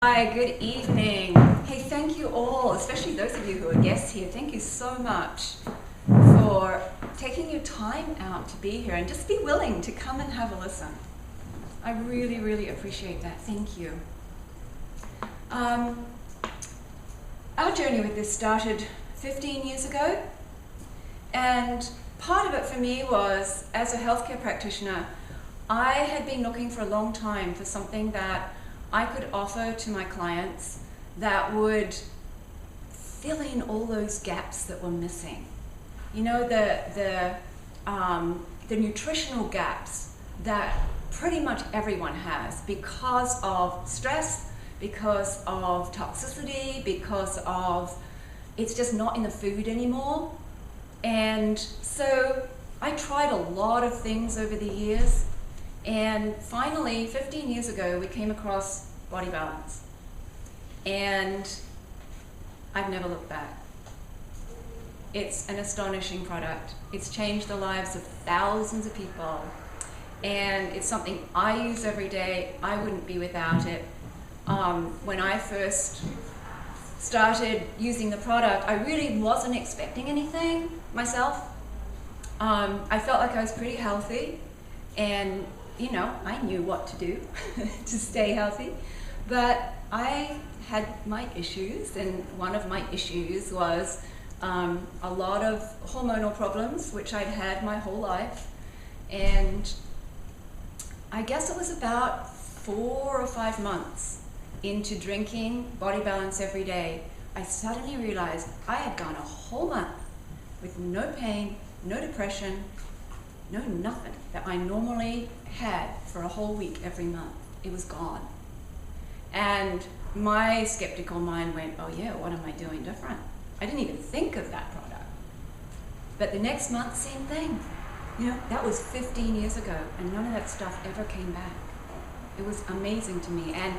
Hi, good evening. Hey, thank you all, especially those of you who are guests here. Thank you so much for taking your time out to be here and just be willing to come and have a listen. I really, really appreciate that. Thank you. Our journey with this started 15 years ago, and part of it for me was, as a healthcare practitioner, I had been looking for a long time for something that I could offer to my clients that would fill in all those gaps that were missing. You know, the nutritional gaps that pretty much everyone has because of stress, because of toxicity, because of it's just not in the food anymore. And so I tried a lot of things over the years. And finally, 15 years ago, we came across Body Balance. And I've never looked back. It's an astonishing product. It's changed the lives of thousands of people. And it's something I use every day. I wouldn't be without it. When I first started using the product, I really wasn't expecting anything myself. I felt like I was pretty healthy. And you know, I knew what to do to stay healthy, but I had my issues, and one of my issues was a lot of hormonal problems, which I'd had my whole life. And I guess it was about 4 or 5 months into drinking Body Balance every day, I suddenly realized I had gone a whole month with no pain, no depression, no nothing that I normally had for a whole week every month. It was gone. And my skeptical mind went, oh yeah, what am I doing different? I didn't even think of that product. But the next month, same thing. You know, that was 15 years ago, and none of that stuff ever came back. It was amazing to me. And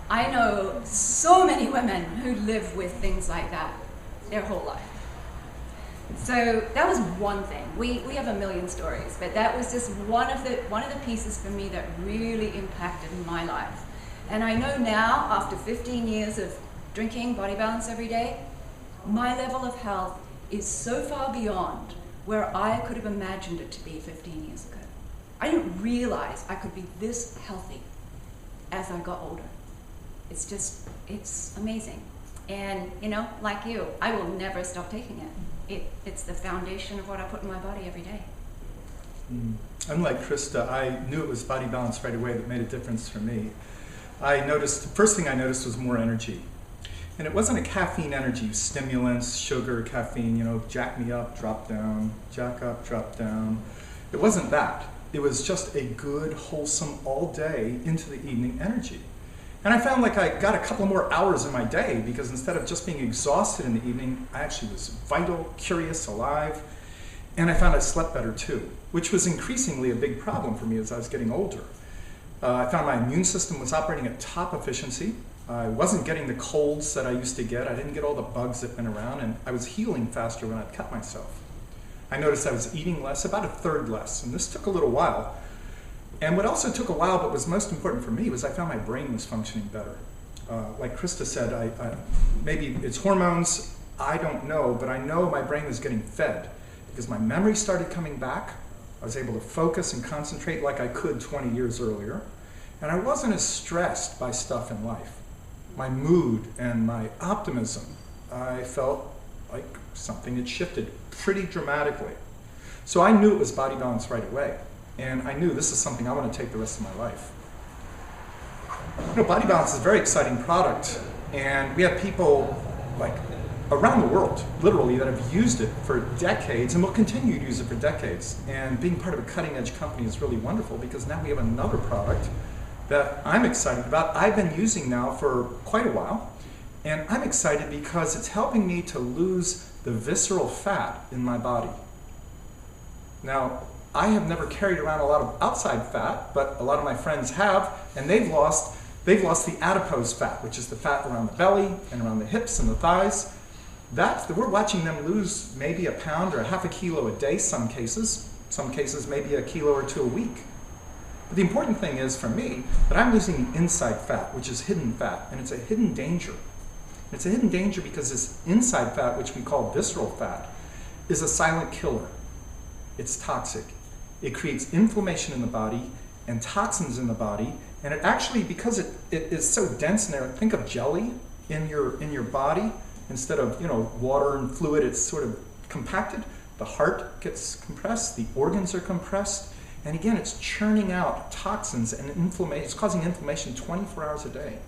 I know so many women who live with things like that their whole life. So that was one thing. We have a million stories, but that was just one of the pieces for me that really impacted my life. And I know now, after 15 years of drinking Body Balance every day, my level of health is so far beyond where I could have imagined it to be 15 years ago. I didn't realize I could be this healthy as I got older. It's amazing. And you know, like you, I will never stop taking it. It's the foundation of what I put in my body every day. Unlike Christa, I knew it was Body Balance right away that made a difference for me. The first thing I noticed was more energy. And it wasn't a caffeine energy, stimulants, sugar, caffeine, you know, jack me up, drop down, jack up, drop down. It wasn't that. It was just a good, wholesome, all day into the evening energy. And I found like I got a couple more hours in my day because instead of just being exhausted in the evening, I actually was vital, curious, alive. And I found I slept better too, which was increasingly a big problem for me as I was getting older. I found my immune system was operating at top efficiency. I wasn't getting the colds that I used to get. I didn't get all the bugs that went around, and I was healing faster when I'd cut myself. I noticed I was eating less, about 1/3 less, and this took a little while. And what also took a while, but was most important for me, was I found my brain was functioning better. Like Christa said, maybe it's hormones, I don't know, but I know my brain was getting fed because my memory started coming back. I was able to focus and concentrate like I could 20 years earlier. And I wasn't as stressed by stuff in life. My mood and my optimism, I felt like something had shifted pretty dramatically. So I knew it was Body Balance right away. And I knew this is something I want to take the rest of my life. You know, Body Balance is a very exciting product, and we have people like around the world, literally, that have used it for decades and will continue to use it for decades. And being part of a cutting-edge company is really wonderful because now we have another product that I'm excited about. I've been using now for quite a while, and I'm excited because it's helping me to lose the visceral fat in my body. Now, I have never carried around a lot of outside fat, but a lot of my friends have, and they've lost the adipose fat, which is the fat around the belly and around the hips and the thighs. We're watching them lose maybe 1 pound or 1/2 kilo a day, some cases maybe 1 kilo or 2 a week. But the important thing is, for me, that I'm losing inside fat, which is hidden fat, and it's a hidden danger. It's a hidden danger because this inside fat, which we call visceral fat, is a silent killer. It's toxic. It creates inflammation in the body and toxins in the body, and it actually, because it is so dense in there, think of jelly in your body. Instead of water and fluid, it's sort of compacted. The heart gets compressed, the organs are compressed, and again, it's churning out toxins and inflammation. It's causing inflammation 24 hours a day.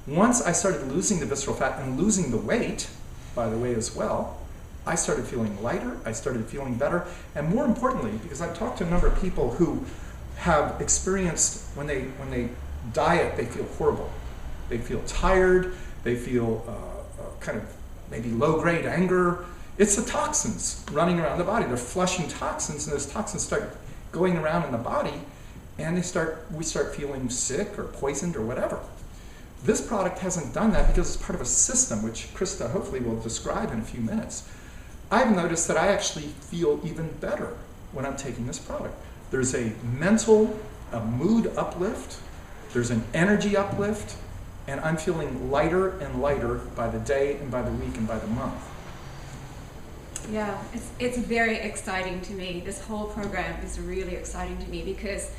Once I started losing the visceral fat and losing the weight, by the way, as well, I started feeling lighter, I started feeling better, and more importantly, because I've talked to a number of people who have experienced when they diet, they feel horrible. They feel tired, they feel kind of maybe low-grade anger. It's the toxins running around the body. They're flushing toxins, and those toxins start going around in the body, and we start feeling sick or poisoned or whatever. This product hasn't done that because it's part of a system, which Christa hopefully will describe in a few minutes. I've noticed that I actually feel even better when I'm taking this product. There's a mood uplift, there's an energy uplift, and I'm feeling lighter and lighter by the day and by the week and by the month. Yeah, it's very exciting to me. This whole program is really exciting to me because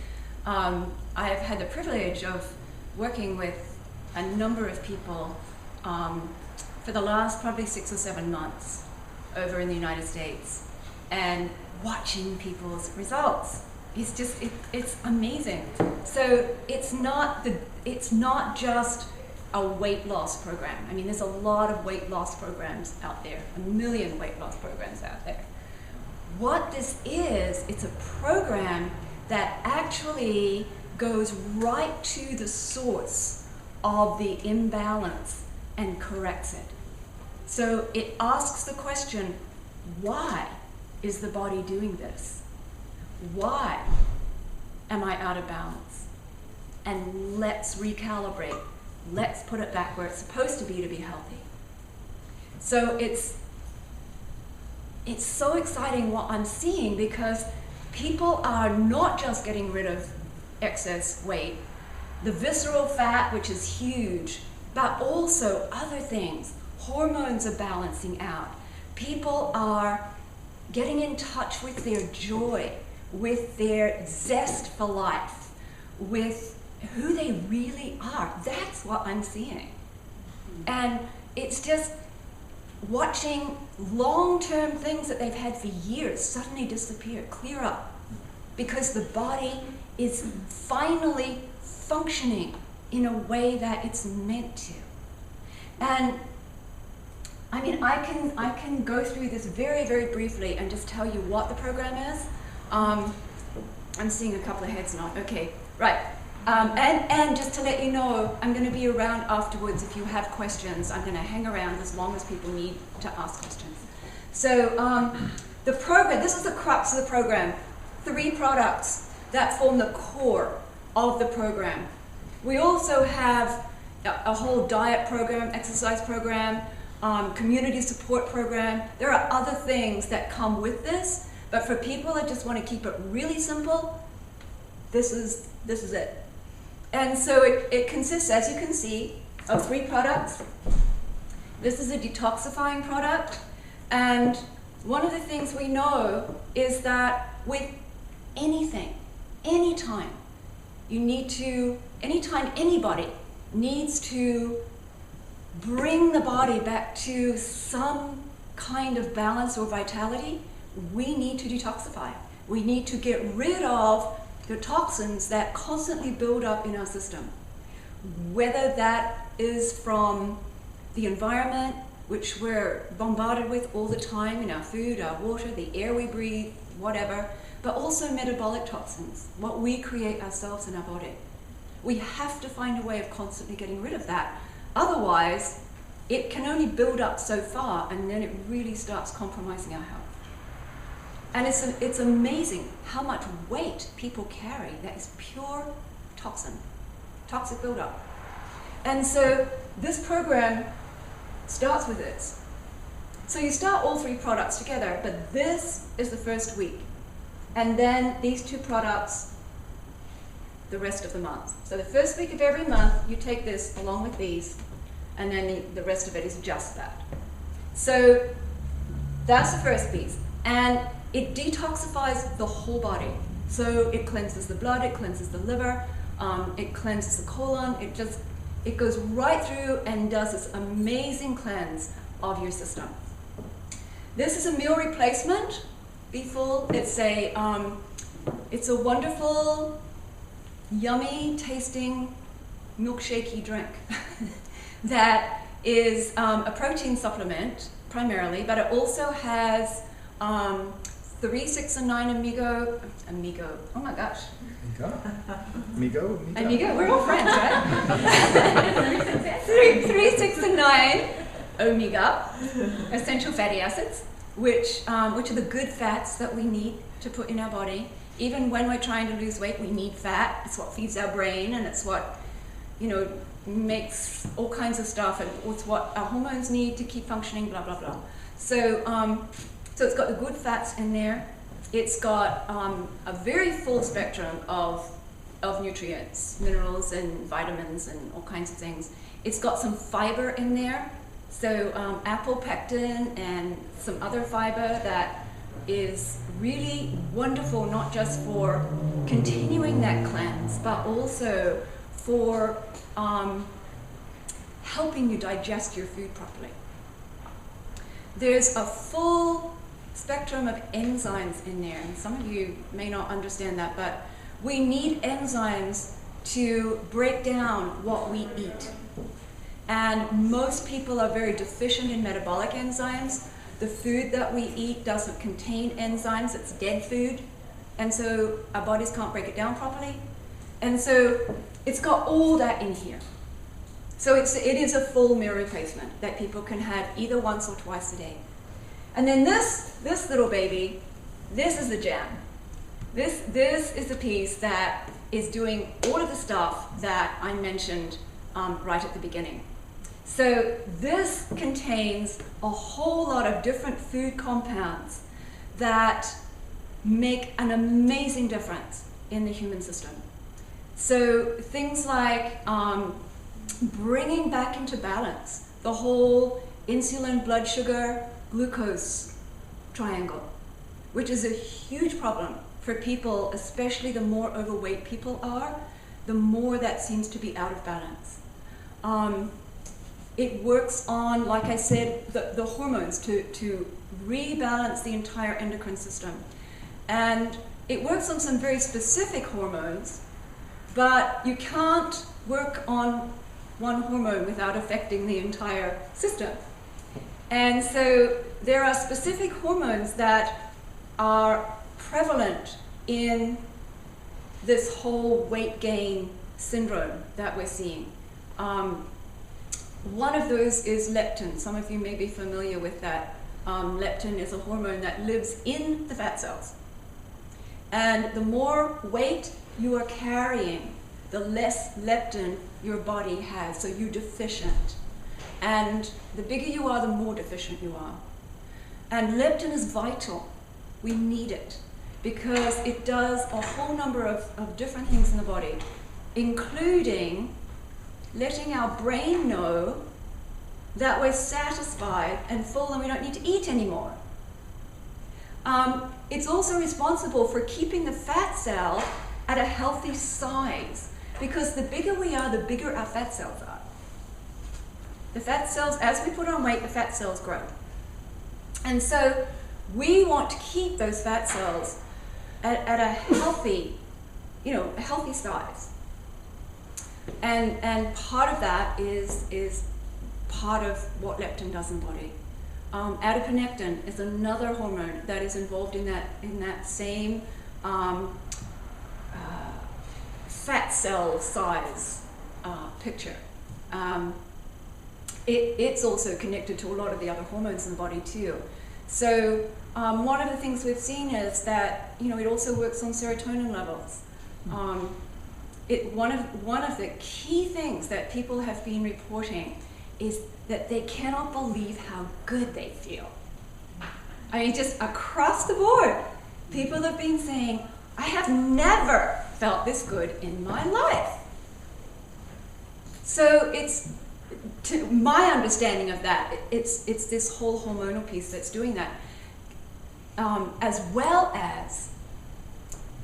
I've had the privilege of working with a number of people for the last probably 6 or 7 months over in the United States, and watching people's results. It's just, it's amazing. So it's not just a weight loss program. I mean, there's a lot of weight loss programs out there, 1 million weight loss programs out there. What this is, it's a program that actually goes right to the source of the imbalance and corrects it. So it asks the question, why is the body doing this? Why am I out of balance? And let's recalibrate. Let's put it back where it's supposed to be healthy. So it's so exciting what I'm seeing, because people are not just getting rid of excess weight, the visceral fat, which is huge, but also other things. Hormones are balancing out. People are getting in touch with their joy, with their zest for life, with who they really are. That's what I'm seeing. And it's just watching long-term things that they've had for years suddenly disappear, clear up, because the body is finally functioning in a way that it's meant to. And I mean, I can go through this very, very briefly and just tell you what the program is. I'm seeing a couple of heads nod. Okay, right. And just to let you know, I'm going to be around afterwards if you have questions. I'm going to hang around as long as people need to ask questions. So the program, this is the crux of the program. 3 products that form the core of the program. We also have a whole diet program, exercise program, community support program. There are other things that come with this, but for people that just want to keep it really simple, this is it. And so it consists, as you can see, of 3 products. This is a detoxifying product, and one of the things we know is that with anything, anytime anybody needs to bring the body back to some kind of balance or vitality, we need to detoxify. We need to get rid of the toxins that constantly build up in our system. Whether that is from the environment, which we're bombarded with all the time in our food, our water, the air we breathe, whatever, but also metabolic toxins, what we create ourselves in our body. We have to find a way of constantly getting rid of that. Otherwise, it can only build up so far, and then it really starts compromising our health. And it's amazing how much weight people carry that is pure toxic buildup. And so this program starts with this. So you start all 3 products together, but this is the first week. And then these 2 products the rest of the month. So the first week of every month, you take this along with these, and then the rest of it is just that. So that's the first piece. And it detoxifies the whole body. So it cleanses the blood, it cleanses the liver, it cleanses the colon, it goes right through and does this amazing cleanse of your system. This is a meal replacement. Be full. It's a wonderful, yummy tasting milkshakey drink that is a protein supplement primarily, but it also has 3, 6, and 9 amigo, oh my gosh. Amigo, we're all friends, right? 3, 6, and 9 omega, essential fatty acids, which are the good fats that we need to put in our body. Even when we're trying to lose weight, we need fat. It's what feeds our brain, and it's what, makes all kinds of stuff, and it's what our hormones need to keep functioning, blah, blah, blah. So, so it's got the good fats in there. It's got a very full spectrum of nutrients, minerals and vitamins and all kinds of things. It's got some fiber in there. So apple pectin and some other fiber that is really wonderful, not just for continuing that cleanse, but also for helping you digest your food properly. There's a full spectrum of enzymes in there, and some of you may not understand that, but we need enzymes to break down what we eat. And most people are very deficient in metabolic enzymes. The food that we eat doesn't contain enzymes, it's dead food. And so our bodies can't break it down properly. And so it's got all that in here. So it is a full meal replacement that people can have either once or twice a day. And then this little baby, this is the jam. This is the piece that is doing all of the stuff that I mentioned right at the beginning. So this contains a whole lot of different food compounds that make an amazing difference in the human system. So things like bringing back into balance the whole insulin, blood sugar, glucose triangle, which is a huge problem for people, especially the more overweight people are, the more that seems to be out of balance. It works on, like I said, the hormones to rebalance the entire endocrine system. And it works on some very specific hormones, but you can't work on one hormone without affecting the entire system. And so there are specific hormones that are prevalent in this whole weight gain syndrome that we're seeing. One of those is leptin. Some of you may be familiar with that. Leptin is a hormone that lives in the fat cells. And the more weight you are carrying, the less leptin your body has, so you're deficient. And the bigger you are, the more deficient you are. And leptin is vital. We need it because it does a whole number of different things in the body, including letting our brain know that we're satisfied and full and we don't need to eat anymore. It's also responsible for keeping the fat cell at a healthy size, because the bigger we are, the bigger our fat cells are. The fat cells, as we put on weight, the fat cells grow. And so we want to keep those fat cells at a healthy, a healthy size. And part of that is part of what leptin does in the body. Adiponectin is another hormone that is involved in that same fat cell size picture. It's also connected to a lot of the other hormones in the body too. So one of the things we've seen is that it also works on serotonin levels. One of the key things that people have been reporting is that they cannot believe how good they feel. I mean, just across the board, people have been saying, I have never felt this good in my life. So it's, to my understanding of that, it's this whole hormonal piece that's doing that, as well as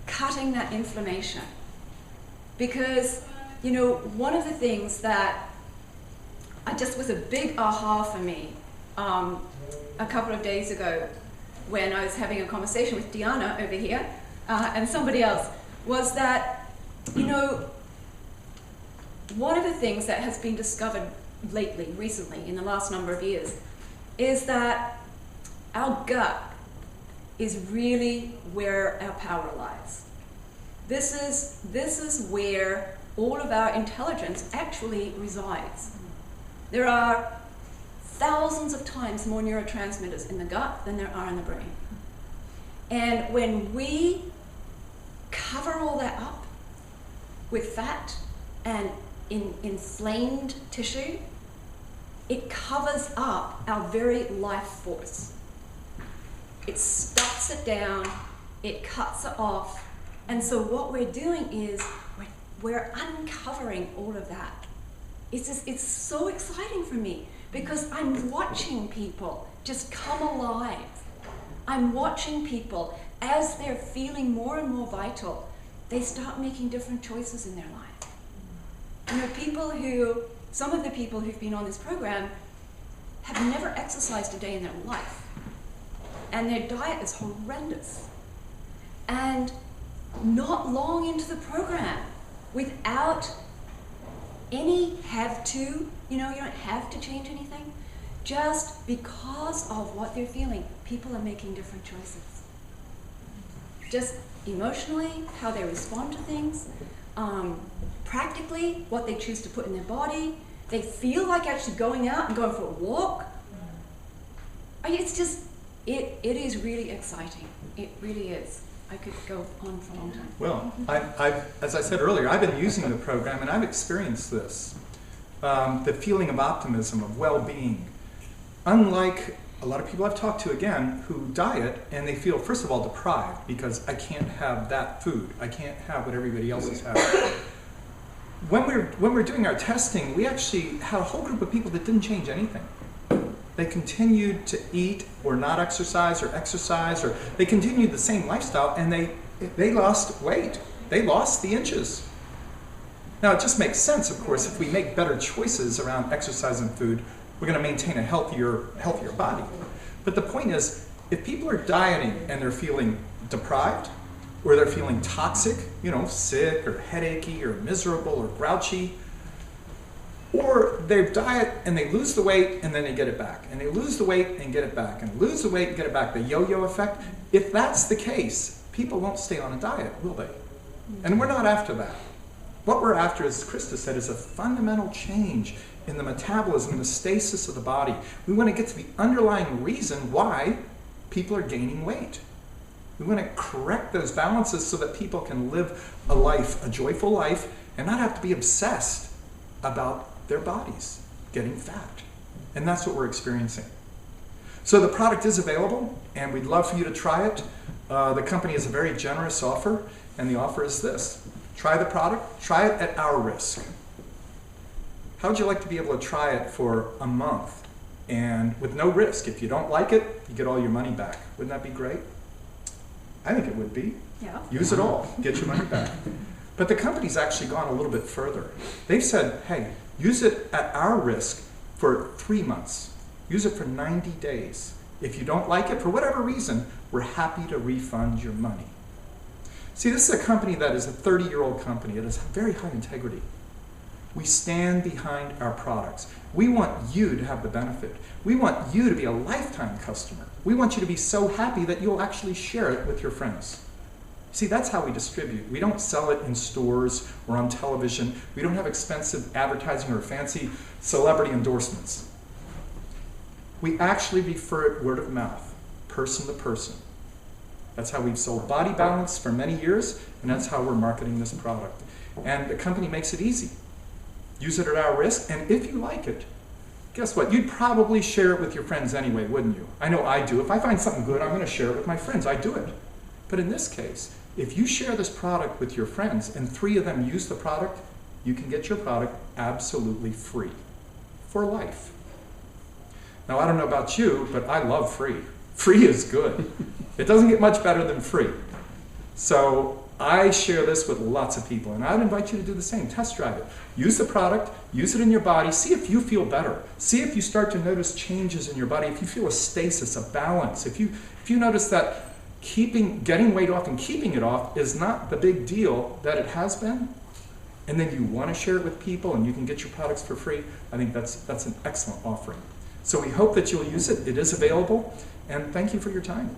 cutting that inflammation. Because, you know, one of the things that I just was a big aha for me a couple of days ago when I was having a conversation with Diana over here and somebody else, was that, you know, one of the things that has been discovered recently, in the last number of years, is that our gut is really where our power lies. This is where all of our intelligence actually resides. There are thousands of times more neurotransmitters in the gut than there are in the brain. And when we cover all that up with fat and inflamed tissue, it covers up our very life force. It stuffs it down, it cuts it off, and so what we're doing is we're uncovering all of that. It's so exciting for me because I'm watching people just come alive. I'm watching people, as they're feeling more and more vital, they start making different choices in their life. You know, some of the people who've been on this program have never exercised a day in their life. And their diet is horrendous. And not long into the program, without any have to, you know, you don't have to change anything, just because of what they're feeling, people are making different choices. Just emotionally, how they respond to things, practically, what they choose to put in their body. They feel like actually going out and going for a walk. It's just, it is really exciting. It really is. I could go on for a long time. Well, as I said earlier, I've been using the program and I've experienced this. The feeling of optimism, of well-being. Unlike a lot of people I've talked to, again, who diet and they feel, first of all, deprived because I can't have that food. I can't have what everybody else is having. When we're doing our testing, we actually had a whole group of people that didn't change anything. They continued to eat or not exercise, or they continued the same lifestyle, and they lost weight. They lost the inches. Now, it just makes sense, of course, if we make better choices around exercise and food, we're going to maintain a healthier body. But the point is, if people are dieting and they're feeling deprived, or they're feeling toxic, you know, sick or headachy or miserable or grouchy, or they diet and they lose the weight and then they get it back, and they lose the weight and get it back, and lose the weight and get it back, the yo-yo effect. If that's the case, people won't stay on a diet, will they? And we're not after that. What we're after, as Christa said, is a fundamental change in the metabolism, the stasis of the body. We want to get to the underlying reason why people are gaining weight. We want to correct those balances so that people can live a life, a joyful life, and not have to be obsessed about their bodies getting fat. And that's what we're experiencing. So the product is available, and we'd love for you to try it. The company has a very generous offer, and the offer is this. Try the product, try it at our risk. How would you like to be able to try it for a month and with no risk? If you don't like it, you get all your money back. Wouldn't that be great? I think it would be. Yeah. Use it all, get your money back. But the company's actually gone a little bit further. They've said, hey, use it at our risk for 3 months. Use it for 90 days. If you don't like it, for whatever reason, we're happy to refund your money. See, this is a company that is a 30-year-old company. It has very high integrity. We stand behind our products. We want you to have the benefit. We want you to be a lifetime customer. We want you to be so happy that you'll actually share it with your friends. See, that's how we distribute. We don't sell it in stores or on television. We don't have expensive advertising or fancy celebrity endorsements. We actually refer it word of mouth, person to person. That's how we've sold Body Balance for many years, and that's how we're marketing this product. And the company makes it easy. Use it at our risk, and if you like it, guess what? You'd probably share it with your friends anyway, wouldn't you? I know I do. If I find something good, I'm going to share it with my friends. I do it. But in this case, If you share this product with your friends and 3 of them use the product, you can get your product absolutely free for life. Now, I don't know about you, but I love free. Free is good. It doesn't get much better than free. So I share this with lots of people, and I'd invite you to do the same. Test drive it. Use the product, use it in your body, see if you feel better. See if you start to notice changes in your body, if you feel a stasis, a balance, if you notice that getting weight off and keeping it off is not the big deal that it has been, and then you want to share it with people and you can get your products for free, I think that's an excellent offering. So we hope that you'll use it. It is available, and thank you for your time.